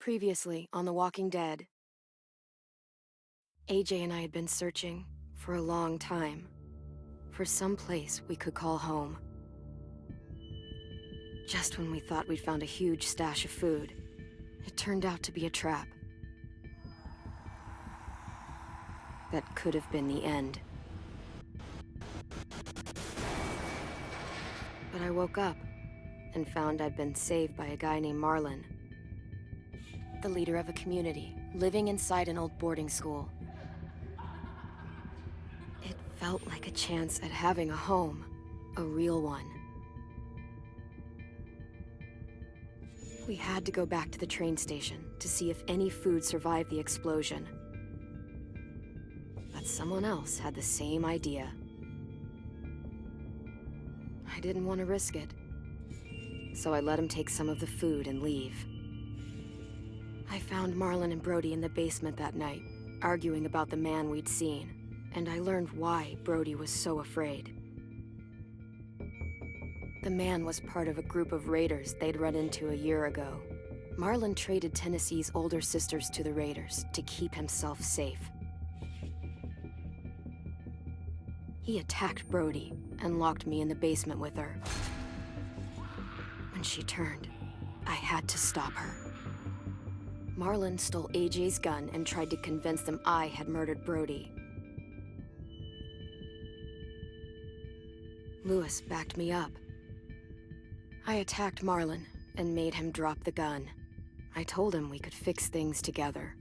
Previously on The Walking Dead, AJ and I had been searching for a long time for some place we could call home. Just when we thought we'd found a huge stash of food, it turned out to be a trap. That could have been the end. But I woke up and found I'd been saved by a guy named Marlon, the leader of a community, living inside an old boarding school. It felt like a chance at having a home, a real one. We had to go back to the train station to see if any food survived the explosion. But someone else had the same idea. I didn't want to risk it, so I let him take some of the food and leave. I found Marlon and Brody in the basement that night, arguing about the man we'd seen, and I learned why Brody was so afraid. The man was part of a group of raiders they'd run into a year ago. Marlon traded Tennessee's older sisters to the raiders to keep himself safe. He attacked Brody and locked me in the basement with her. When she turned, I had to stop her. Marlon stole AJ's gun and tried to convince them I had murdered Brody. Lewis backed me up. I attacked Marlon and made him drop the gun. I told him we could fix things together.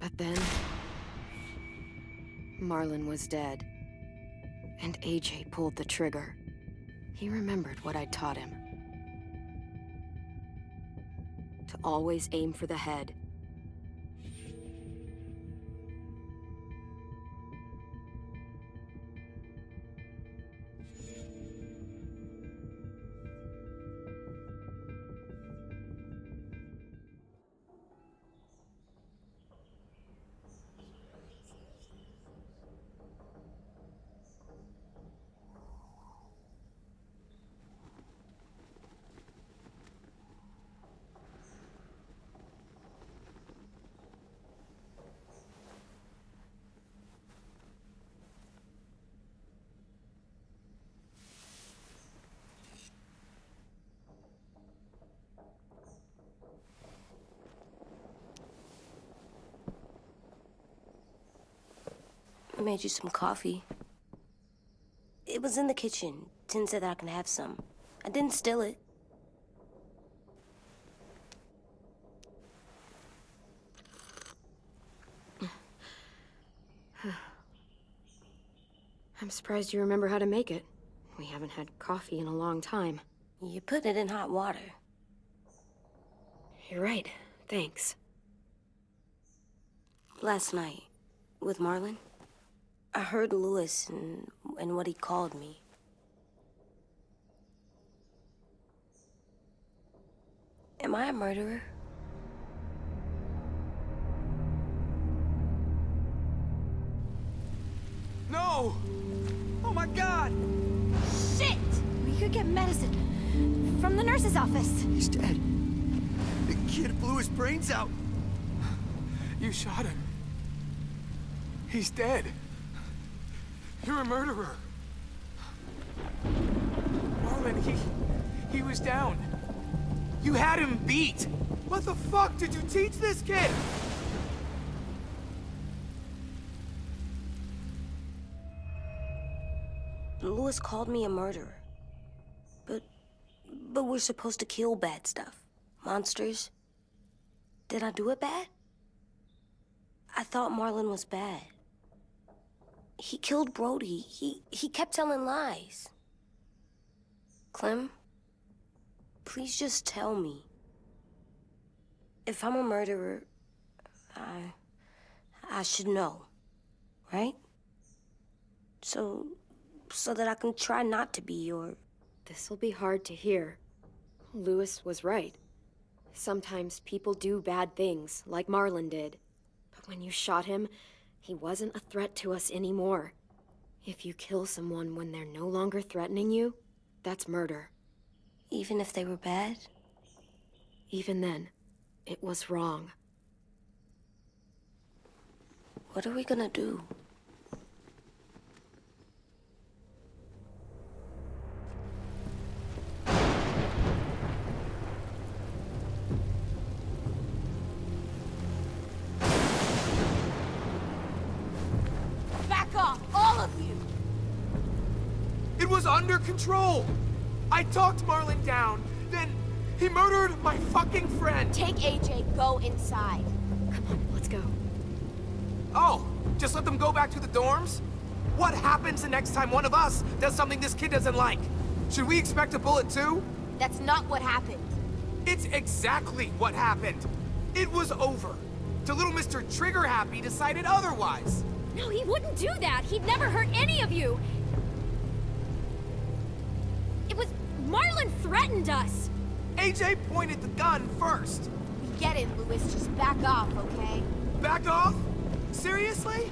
But then, Marlon was dead, and AJ pulled the trigger. He remembered what I'd taught him. To always aim for the head. I made you some coffee. It was in the kitchen. Tin said that I can have some. I didn't steal it. I'm surprised you remember how to make it. We haven't had coffee in a long time. You put it in hot water. You're right. Thanks. Last night, with Marlon, I heard Lewis and what he called me. Am I a murderer? No! Oh my God! Shit! We could get medicine from the nurse's office. He's dead. The kid blew his brains out. You shot him. He's dead. You're a murderer. Marlon, he was down. You had him beat. What the fuck did you teach this kid? Lewis called me a murderer. But we're supposed to kill bad stuff. Monsters. Did I do it bad? I thought Marlon was bad. He killed Brody. He kept telling lies. Clem, please just tell me. If I'm a murderer, I should know, right? So that I can try not to be, or... This'll be hard to hear. Lewis was right. Sometimes people do bad things, like Marlon did. But when you shot him, he wasn't a threat to us anymore. If you kill someone when they're no longer threatening you, that's murder. Even if they were bad? Even then, It was wrong. What are we gonna do? Back off, all of you! It was under control! I talked Marlon down, then he murdered my fucking friend! Take AJ, go inside. Come on, let's go. Oh, just let them go back to the dorms? What happens the next time one of us does something this kid doesn't like? Should we expect a bullet too? That's not what happened. It's exactly what happened. It was over. Till little Mr. Trigger Happy decided otherwise. No, he wouldn't do that. He'd never hurt any of you. It was... Marlon threatened us. AJ pointed the gun first. We get it, Louis. Just back off, okay? Back off? Seriously?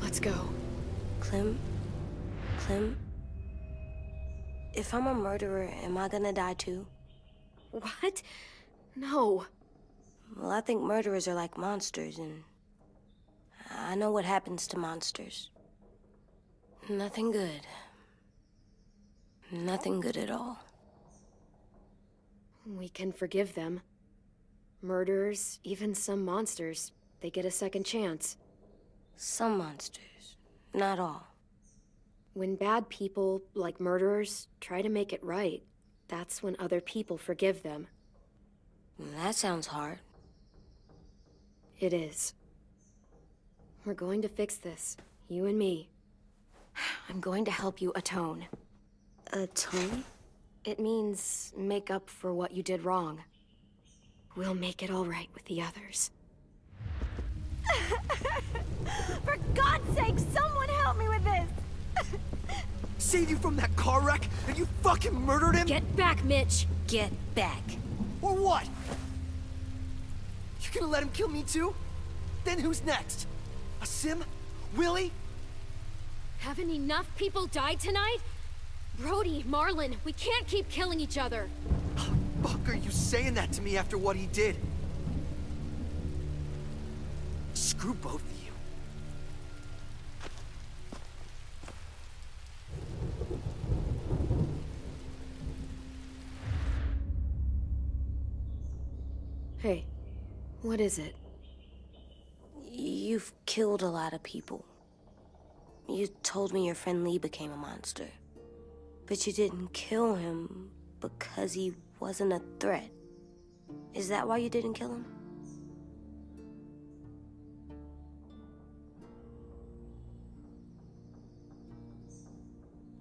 Let's go. Clem? If I'm a murderer, am I gonna die too? What? No. Well, I think murderers are like monsters, and I know what happens to monsters. Nothing good. Nothing good at all. We can forgive them. Murderers, even some monsters, they get a second chance. Some monsters, not all. When bad people, like murderers, try to make it right, that's when other people forgive them. That sounds hard. It is. We're going to fix this, you and me. I'm going to help you atone. Atone? It means make up for what you did wrong. We'll make it all right with the others. For God's sake, someone help me with this! Saved you from that car wreck, and you fucking murdered him? Get back, Mitch! Get back. Or what? You gonna let him kill me too? Then who's next? A Sim? Willie? Haven't enough people died tonight? Brody, Marlon, we can't keep killing each other. How the fuck are you saying that to me after what he did? Screw both of you. Hey, what is it? You've killed a lot of people. You told me your friend Lee became a monster. But you didn't kill him because he wasn't a threat. Is that why you didn't kill him?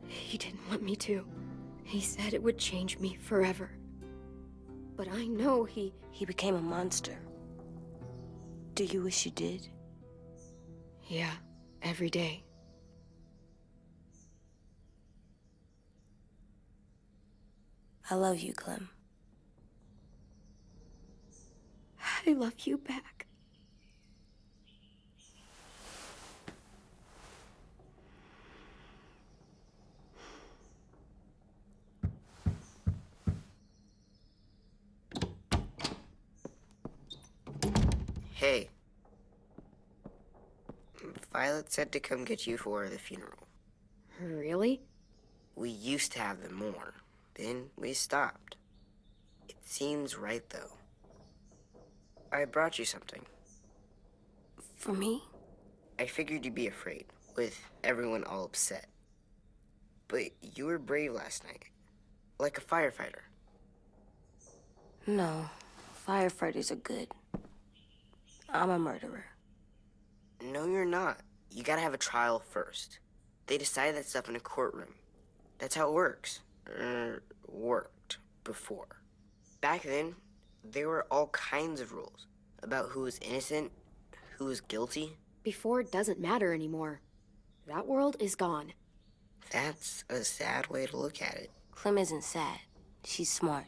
He didn't want me to. He said it would change me forever. But I know he became a monster. Do you wish you did? Yeah, every day. I love you, Clem. I love you back. Hey. Violet said to come get you for the funeral. Really? We used to have them more. Then we stopped. It seems right, though. I brought you something. For me? I figured you'd be afraid, with everyone all upset. But you were brave last night. Like a firefighter. No. Firefighters are good. I'm a murderer. No, you're not. You gotta have a trial first. They decide that stuff in a courtroom. That's how it works. Worked before. Back then, there were all kinds of rules about who was innocent, who was guilty. Before doesn't matter anymore. That world is gone. That's a sad way to look at it. Clem isn't sad. She's smart.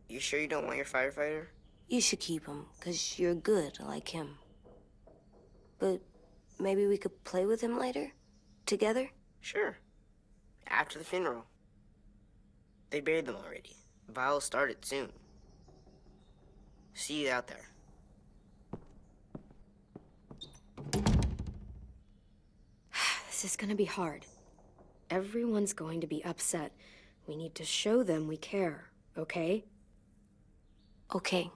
You sure you don't want your firefighter? You should keep him, 'cause you're good like him. But maybe we could play with him later? Together? Sure. After the funeral. They buried them already. Vile started soon. See you out there. This is gonna be hard. Everyone's going to be upset. We need to show them we care, okay? Okay.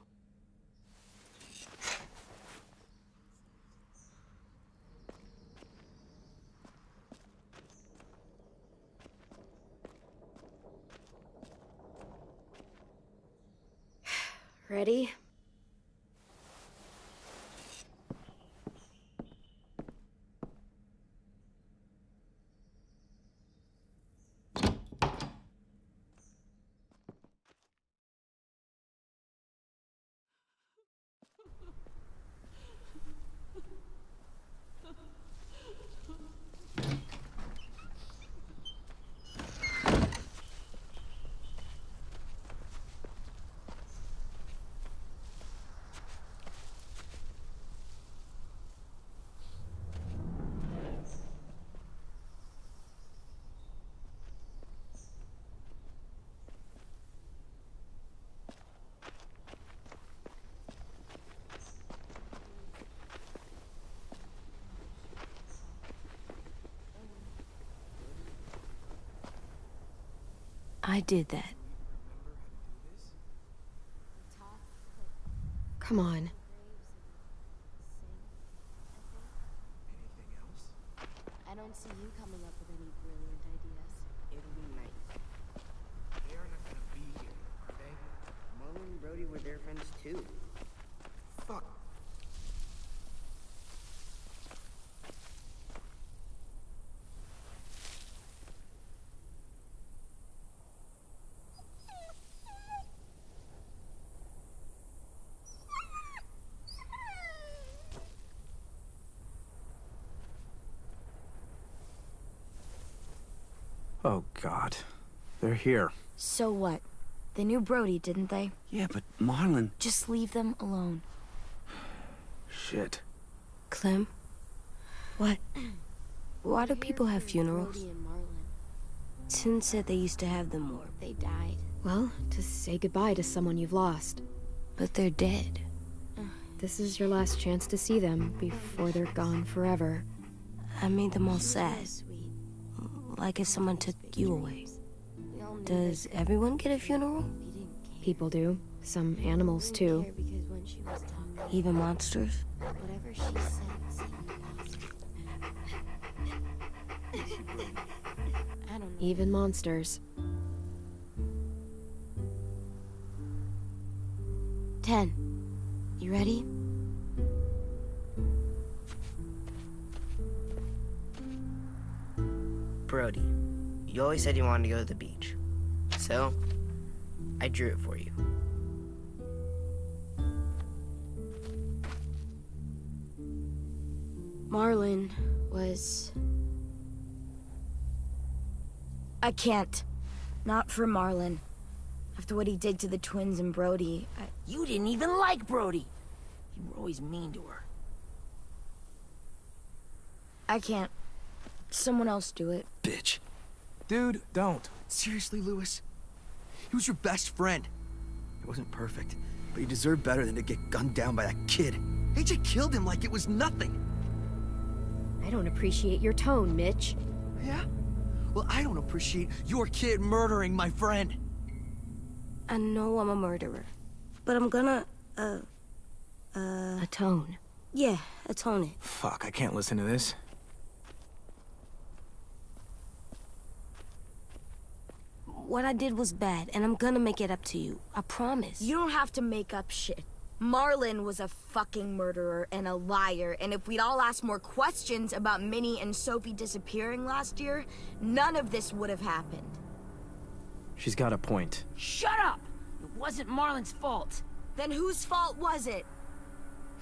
Ready? I did that. Come on. Anything else? I don't see you coming up with any brilliant ideas. It'll be nice. They are not gonna be here, are they? Marlon and Brody were their friends too. Fuck. Oh, God. They're here. So what? They knew Brody, didn't they? Yeah, but Marlon... Just leave them alone. Shit. Clem, What? why do people have funerals? Brody and Marlon. Tin said they used to have them more, They died. Well, to say goodbye to someone you've lost. but they're dead. This is your last chance to see them before they're gone forever. I made them all sad, Sweet. like if someone took you away. We all knew Does everyone get a funeral? we didn't care. People do. Some animals, too. Care because when she was talking, Even monsters? whatever she said seemed positive. I don't know. Even monsters. 10. You ready? Brody, you always said you wanted to go to the beach. So, I drew it for you. Marlon was... I can't. Not for Marlon. After what he did to the twins and Brody, You didn't even like Brody. You were always mean to her. I can't. Someone else do it. Bitch. Dude, don't. Seriously, Lewis? He was your best friend. He wasn't perfect, but he deserved better than to get gunned down by that kid. AJ killed him like it was nothing. I don't appreciate your tone, Mitch. Yeah? Well, I don't appreciate your kid murdering my friend. I know I'm a murderer, but I'm gonna, Atone. yeah, atone it. Fuck, I can't listen to this. What I did was bad, and I'm gonna make it up to you. I promise. You don't have to make up shit. Marlon was a fucking murderer and a liar, and if we'd all asked more questions about Minnie and Sophie disappearing last year, none of this would have happened. She's got a point. Shut up! It wasn't Marlon's fault. Then whose fault was it?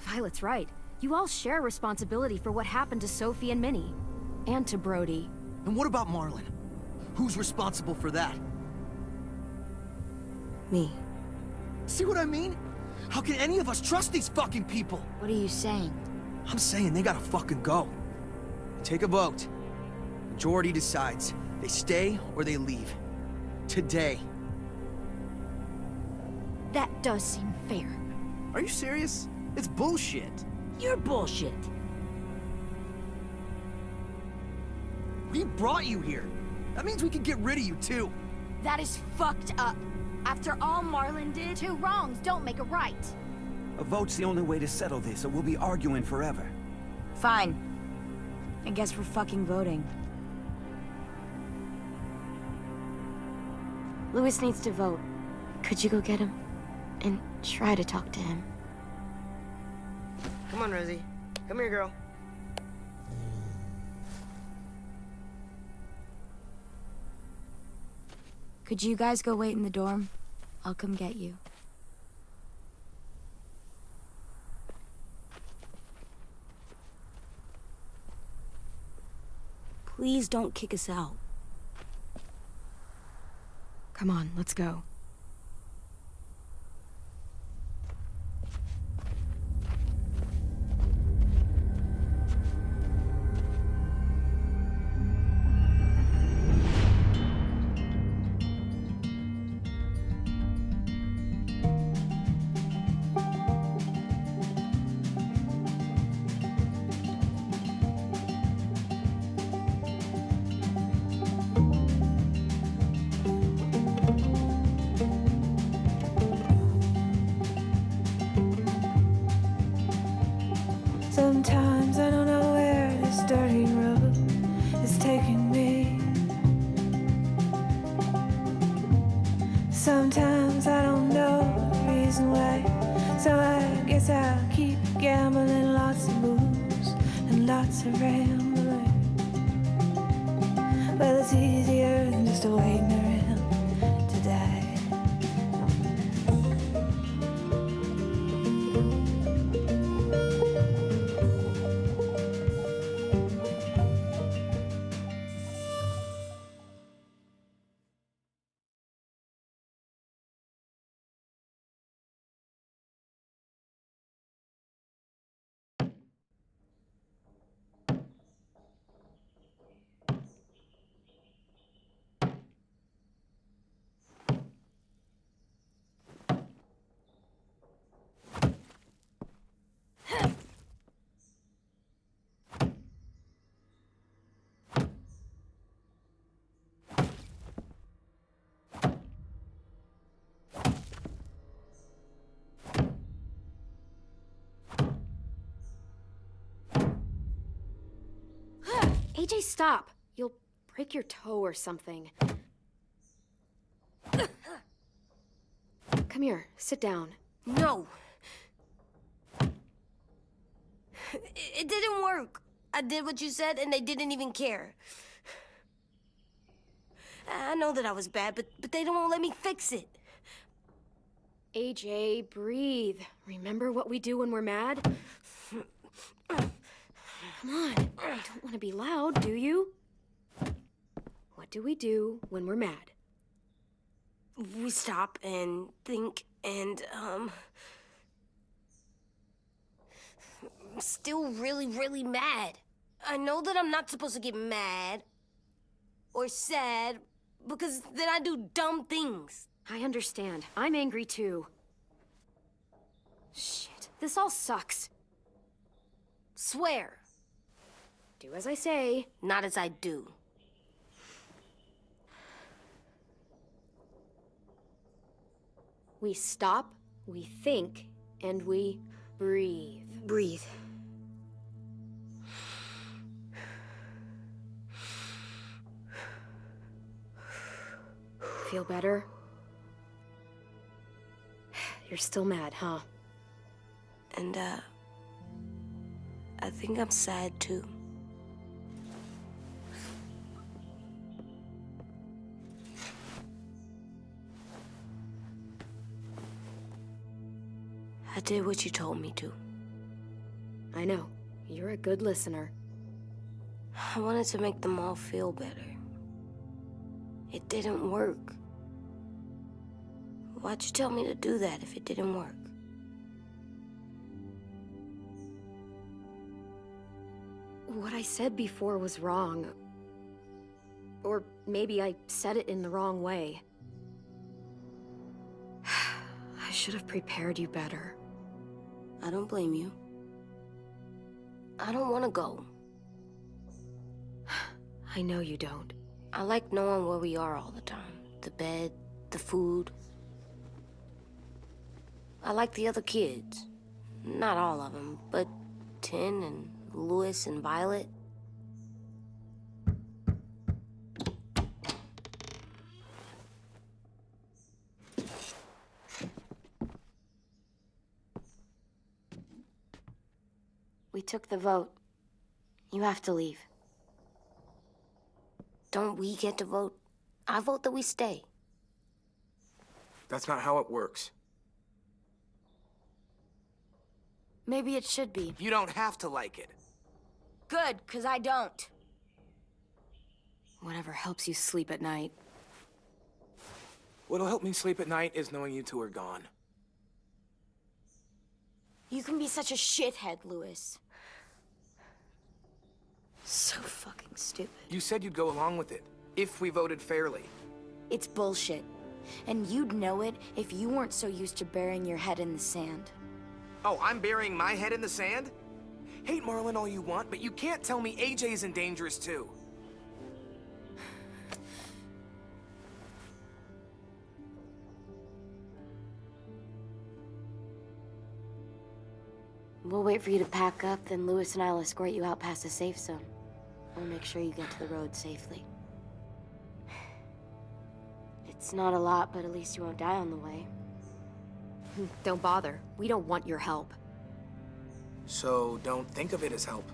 Violet's right. You all share responsibility for what happened to Sophie and Minnie. And to Brody. And what about Marlon? Who's responsible for that? Me. See what I mean? How can any of us trust these fucking people? What are you saying? I'm saying they gotta fucking go. Take a vote. Majority decides. They stay or they leave. Today. That does seem fair. Are you serious? It's bullshit. You're bullshit. We brought you here. That means we can get rid of you, too. That is fucked up. After all Marlon did... Two wrongs don't make a right. A vote's the only way to settle this, or we'll be arguing forever. Fine. I guess we're fucking voting. Louis needs to vote. Could you go get him? And try to talk to him. Come on, Rosie. Come here, girl. Could you guys go wait in the dorm? I'll come get you. Please don't kick us out. Come on, let's go. Sometimes I don't know where this dirty road is taking me. Sometimes I don't know the reason why. So I guess I'll keep gambling, lots of moves and lots of rambling. Well, it's easier than just waiting around to die. AJ, stop! You'll break your toe or something. Come here, sit down. No. It didn't work. I did what you said, and they didn't even care. I know that I was bad, but they don't let me fix it. AJ, breathe. Remember what we do when we're mad? Come on, you don't want to be loud, do you? What do we do when we're mad? We stop and think and, I'm still really, really mad. I know that I'm not supposed to get mad or sad because then I do dumb things. I understand. I'm angry too. Shit, this all sucks. Swear. Do as I say. Not as I do. We stop, we think, and we breathe. Breathe. Feel better? You're still mad, huh? And, I think I'm sad too. I did what you told me to. I know. You're a good listener. I wanted to make them all feel better. It didn't work. Why'd you tell me to do that if it didn't work? What I said before was wrong. Or maybe I said it in the wrong way. I should have prepared you better. I don't blame you. I don't want to go. I know you don't. I like knowing where we are all the time. The bed, the food. I like the other kids. Not all of them, but Tin and Louis and Violet. We took the vote. You have to leave. Don't we get to vote? I vote that we stay. That's not how it works. Maybe it should be. You don't have to like it. Good, because I don't. Whatever helps you sleep at night. What'll help me sleep at night is knowing you two are gone. You can be such a shithead, Louis. So fucking stupid. You said you'd go along with it, if we voted fairly. It's bullshit. And you'd know it if you weren't so used to burying your head in the sand. Oh, I'm burying my head in the sand? Hate Marlin all you want, but you can't tell me AJ's in dangerous too. We'll wait for you to pack up, then Louis and I'll escort you out past the safe zone. We'll make sure you get to the road safely. It's not a lot, but at least you won't die on the way. Don't bother. We don't want your help. So don't think of it as help.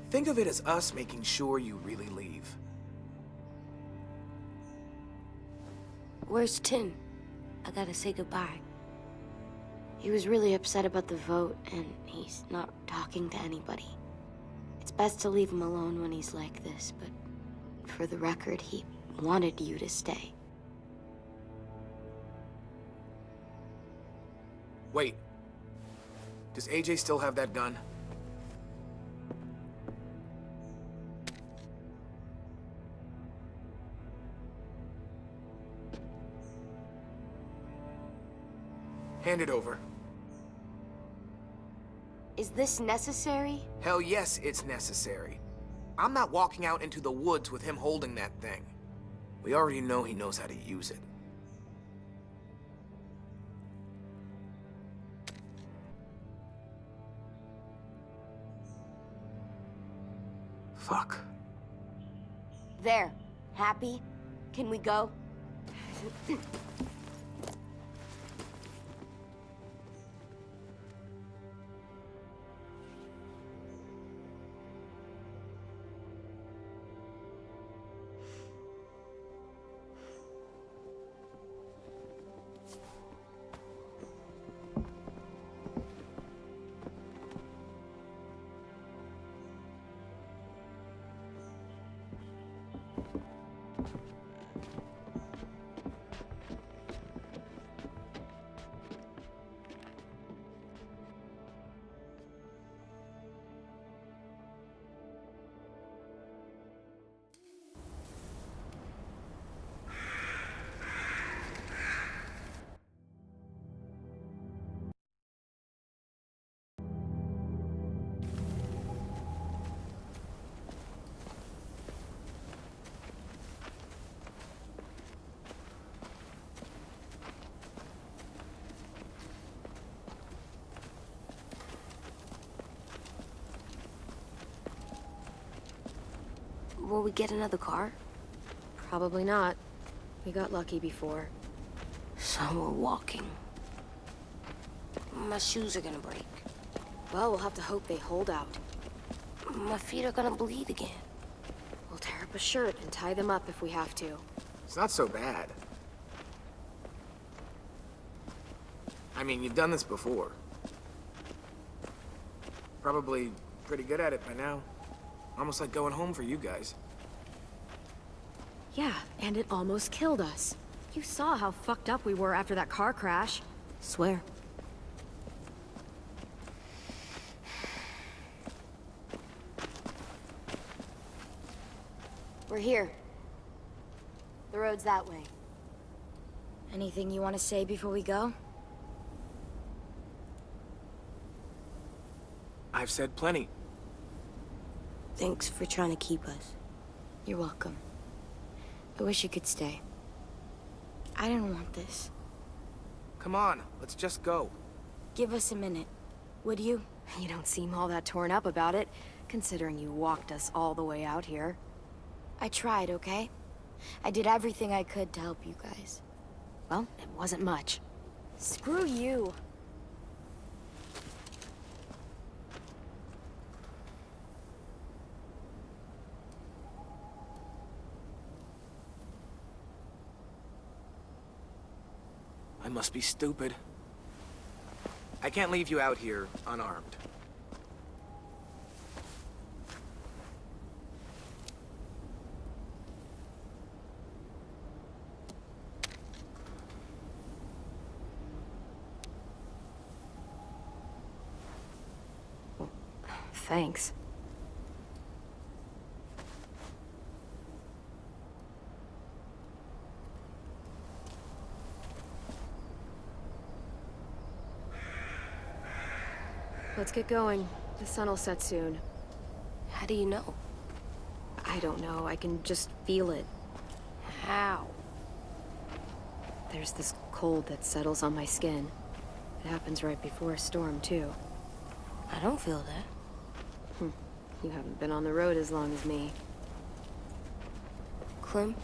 Think of it as us making sure you really leave. Where's Tin? I gotta say goodbye. He was really upset about the vote, and he's not talking to anybody. It's best to leave him alone when he's like this, but for the record, he wanted you to stay. Wait. Does AJ still have that gun? Hand it over. Is this necessary? Hell yes, it's necessary. I'm not walking out into the woods with him holding that thing. We already know he knows how to use it. Fuck. There. Happy? Can we go? Will we get another car? Probably not. We got lucky before. So we're walking. My shoes are gonna break. Well, we'll have to hope they hold out. My feet are gonna bleed again. We'll tear up a shirt and tie them up if we have to. It's not so bad. I mean, you've done this before. Probably pretty good at it by now. Almost like going home for you guys. Yeah, and it almost killed us. You saw how fucked up we were after that car crash. Swear. We're here. The road's that way. Anything you want to say before we go? I've said plenty. Thanks for trying to keep us. You're welcome. I wish you could stay. I didn't want this. Come on, let's just go. Give us a minute, would you? You don't seem all that torn up about it, considering you walked us all the way out here. I tried, okay? I did everything I could to help you guys. Well, it wasn't much. Screw you. I must be stupid. I can't leave you out here unarmed. Thanks. Let's get going. The sun will set soon. How do you know? I don't know. I can just feel it. How? There's this cold that settles on my skin. It happens right before a storm, too. I don't feel that. You haven't been on the road as long as me. Clem?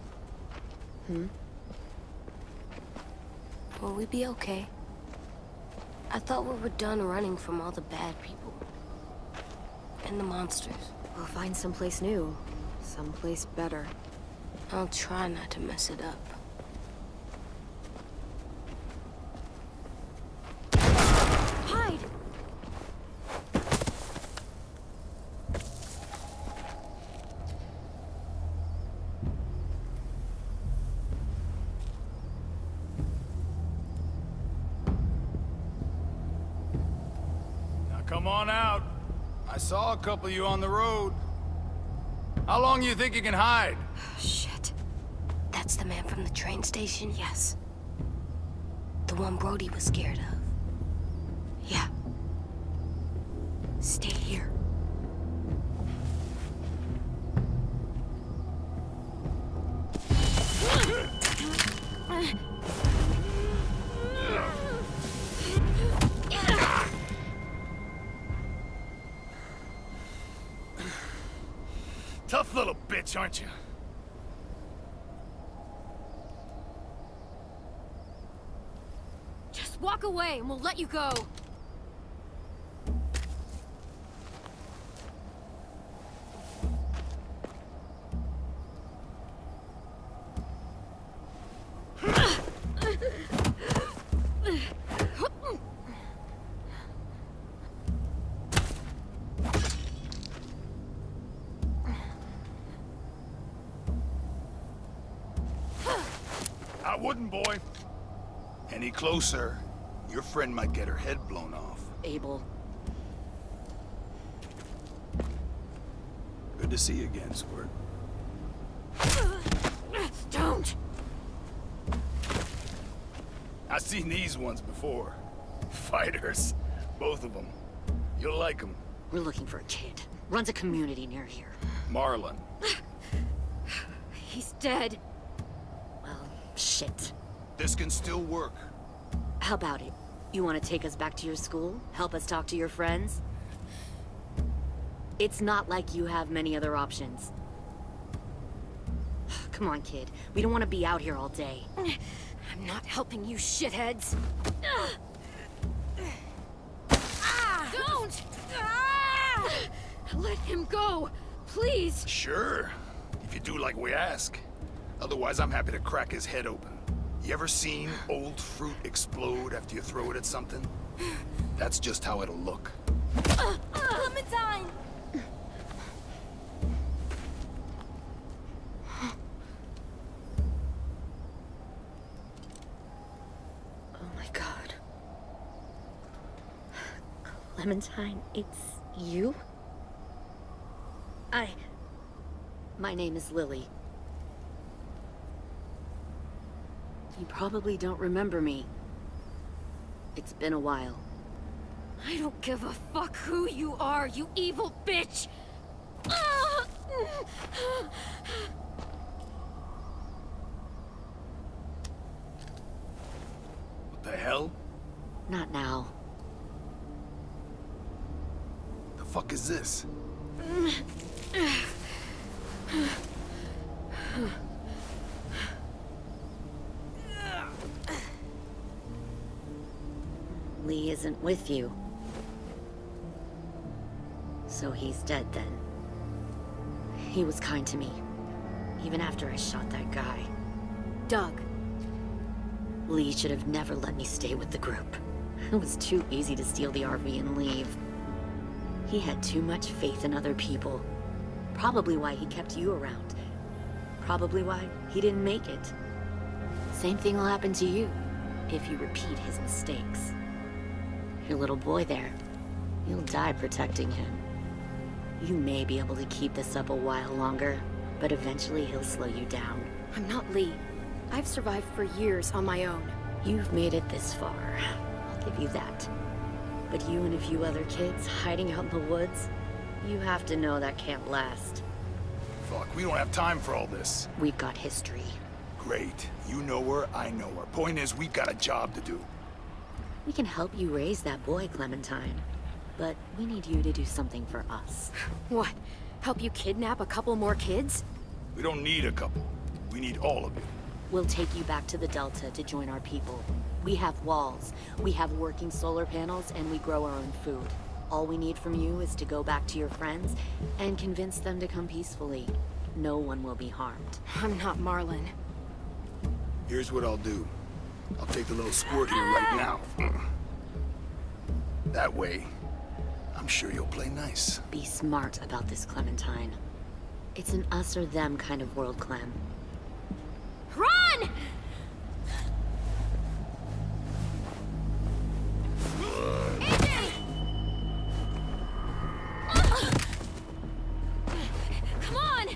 Will we be okay? I thought we were done running from all the bad people. And the monsters. We'll find someplace new. Someplace better. I'll try not to mess it up. Hide! Come on out. I saw a couple of you on the road. How long do you think you can hide? Shit. That's the man from the train station? Yes. The one Brody was scared of. Yeah. Stay here. Tough little bitch, aren't you? Just walk away and we'll let you go. I wouldn't, boy. Any closer, your friend might get her head blown off. Abel. Good to see you again, Squirt. Don't! I've seen these ones before. Fighters. Both of them. You'll like them. We're looking for a kid. Runs a community near here. Marlon. He's dead. Well, shit. This can still work. How about it? You want to take us back to your school? Help us talk to your friends? It's not like you have many other options. Come on, kid. We don't want to be out here all day. I'm not helping you shitheads. Don't! Let him go, please. Sure. If you do like we ask. Otherwise, I'm happy to crack his head open. You ever seen old fruit explode after you throw it at something? That's just how it'll look. Clementine! Oh my god. Clementine, it's you? My name is Lily. You probably don't remember me. It's been a while. I don't give a fuck who you are, you evil bitch! What the hell? Not now. The fuck is this? Lee isn't with you. So he's dead then. He was kind to me, even after I shot that guy. Doug. Lee should have never let me stay with the group. It was too easy to steal the RV and leave. He had too much faith in other people. Probably why he kept you around. Probably why he didn't make it. Same thing will happen to you, if you repeat his mistakes. Your little boy there, you'll die protecting him. You may be able to keep this up a while longer, but eventually he'll slow you down. I'm not Lee. I've survived for years on my own. You've made it this far. I'll give you that. But you and a few other kids hiding out in the woods, you have to know that can't last. Fuck, we don't have time for all this. We've got history. Great. You know her, I know her. Point is, we've got a job to do. We can help you raise that boy, Clementine. But we need you to do something for us. What? Help you kidnap a couple more kids? We don't need a couple. We need all of you. We'll take you back to the Delta to join our people. We have walls, we have working solar panels, and we grow our own food. All we need from you is to go back to your friends and convince them to come peacefully. No one will be harmed. I'm not Marlon. Here's what I'll do. I'll take the little squirt here right now. That way, I'm sure you'll play nice. Be smart about this, Clementine. It's an us or them kind of world, Clem. Run! AJ! Come on!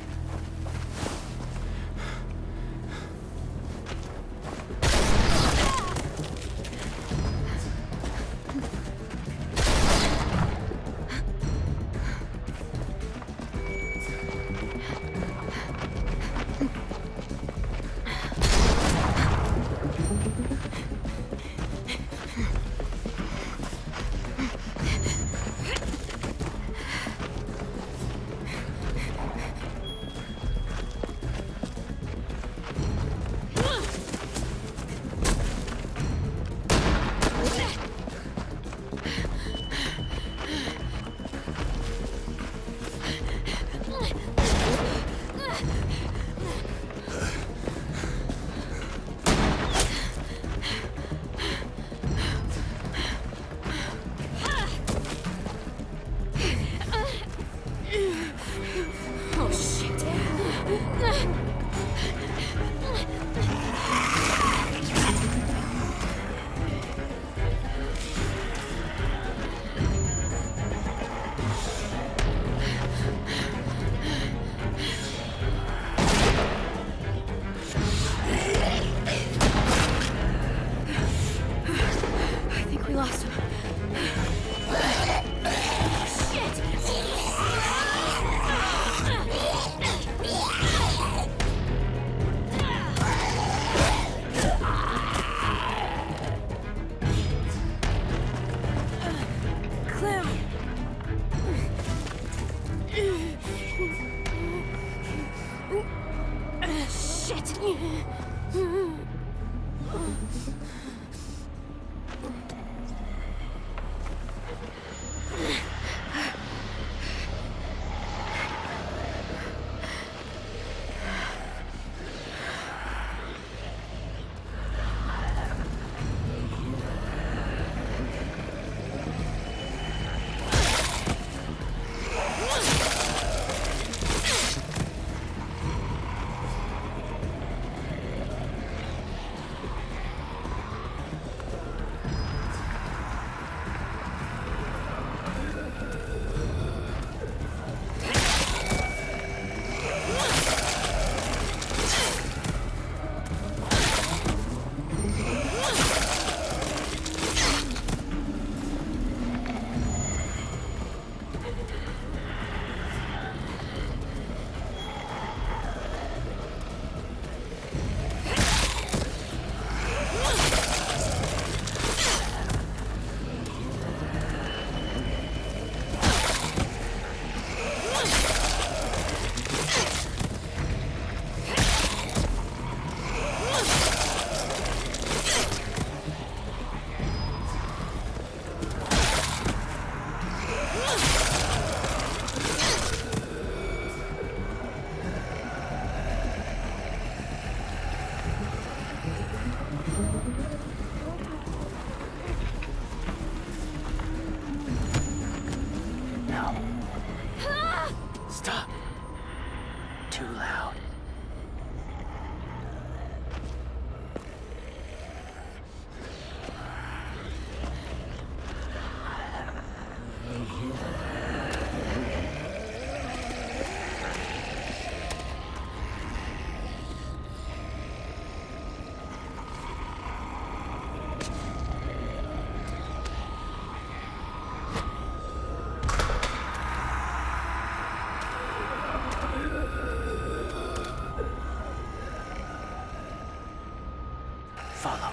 Follow.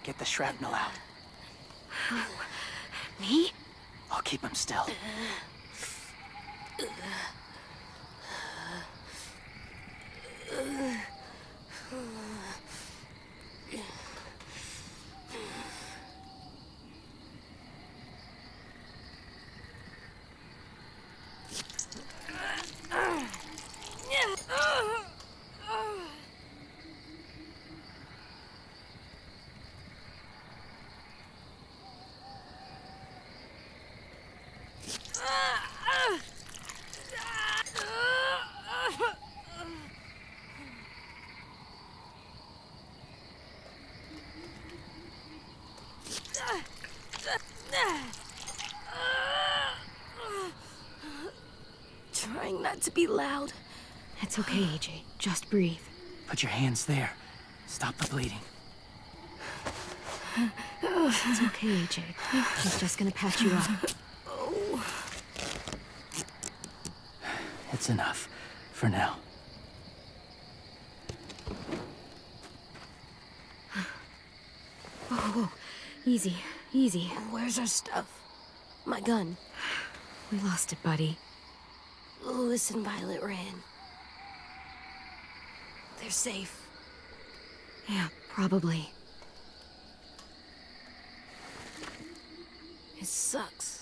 Get the shrapnel out. Me? I'll keep him still. Trying not to be loud. It's okay, AJ. Just breathe. Put your hands there. Stop the bleeding. It's okay, AJ. He's just gonna patch you up. Oh. It's enough. For now. Whoa, whoa. Easy, easy. Where's our stuff? My gun. We lost it, buddy. Louis and Violet ran. They're safe. Yeah, probably. It sucks.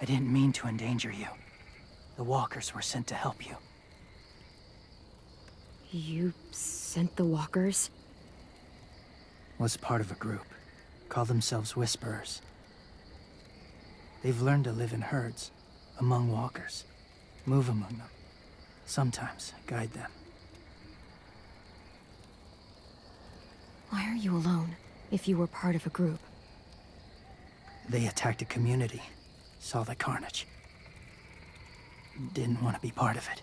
I didn't mean to endanger you. The walkers were sent to help you. You sent the walkers? Was part of a group. Call themselves Whisperers. They've learned to live in herds, among walkers. Move among them. Sometimes guide them. Why are you alone, if you were part of a group? They attacked a community. Saw the carnage. Didn't want to be part of it.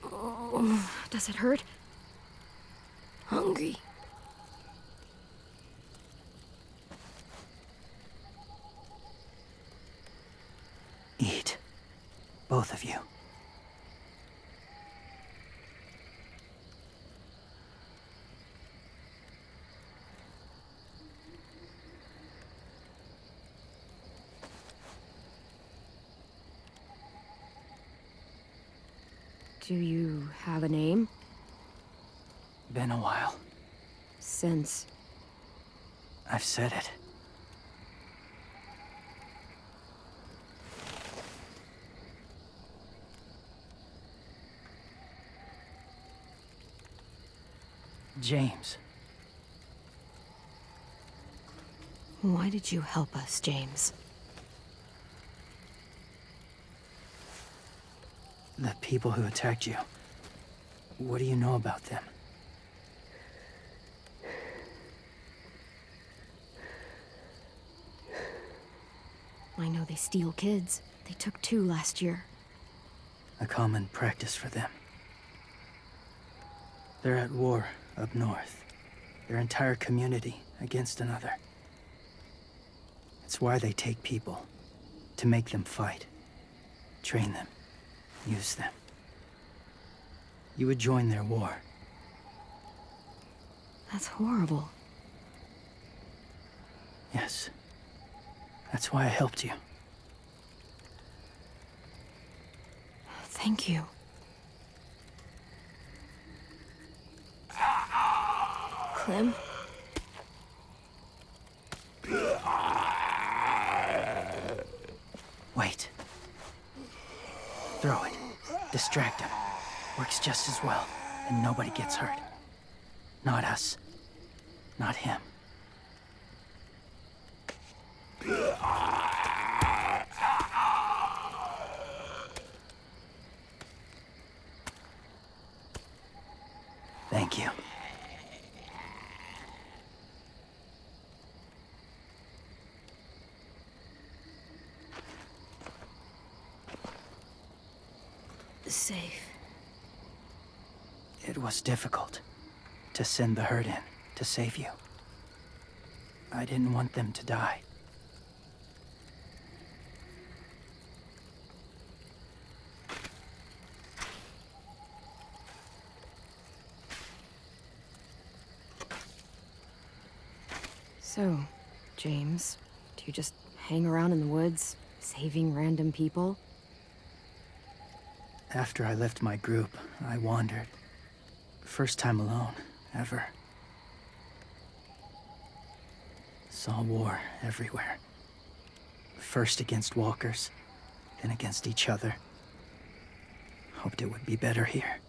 Oh, does it hurt? Hungry. Eat. Both of you. Do you have a name? Been a while. Since... I've said it. James. Why did you help us, James? The people who attacked you. What do you know about them? I know they steal kids. They took 2 last year. a common practice for them. They're at war up north, their entire community against another. It's why they take people, to make them fight, train them, use them. You would join their war. That's horrible. Yes. That's why I helped you. Thank you. Clem? Wait. Throw it. Distract him. Works just as well, and nobody gets hurt. Not us. Not him. Thank you. Safe. It was difficult to send the herd in to save you. I didn't want them to die. So, James, do you just hang around in the woods, saving random people? After I left my group, I wandered. First time alone, ever. Saw war everywhere. First against walkers, then against each other. Hoped it would be better here.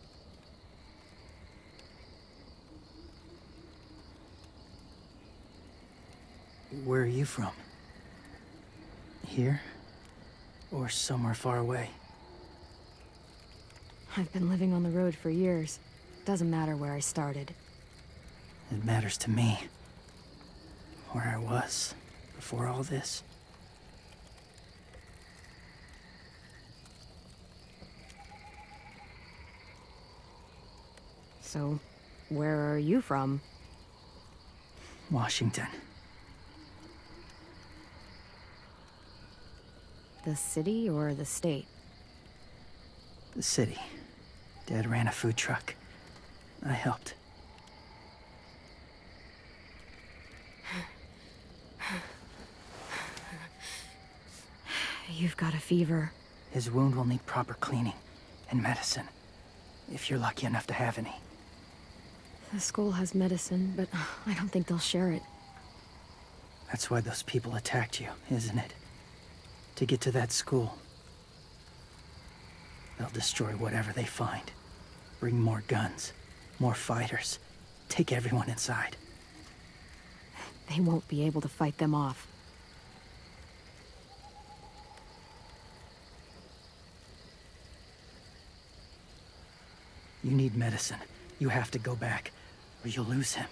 Where are you from? Here? Or somewhere far away? I've been living on the road for years. Doesn't matter where I started. It matters to me. Where I was before all this. So, where are you from? Washington. The city or the state? The city. Dad ran a food truck. I helped. You've got a fever. His wound will need proper cleaning and medicine, if you're lucky enough to have any. The school has medicine, but I don't think they'll share it. That's why those people attacked you, isn't it? To get to that school. They'll destroy whatever they find. Bring more guns, more fighters. Take everyone inside. They won't be able to fight them off. You need medicine. You have to go back, or you'll lose him.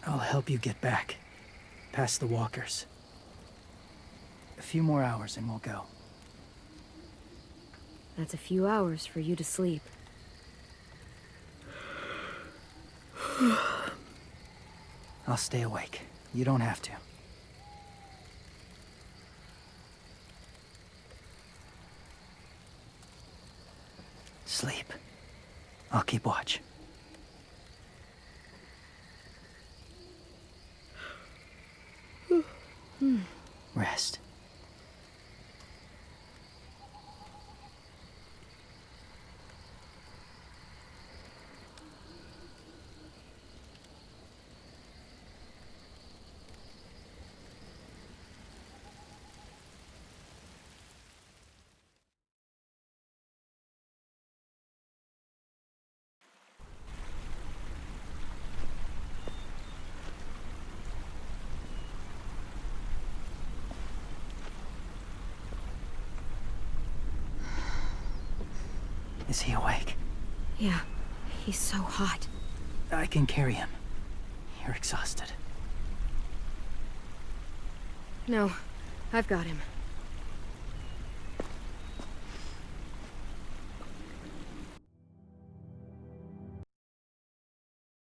I'll help you get back, past the walkers. A few more hours and we'll go. That's a few hours for you to sleep. I'll stay awake. You don't have to. Sleep. I'll keep watch. Rest. Is he awake? Yeah, he's so hot. I can carry him. You're exhausted. No, I've got him.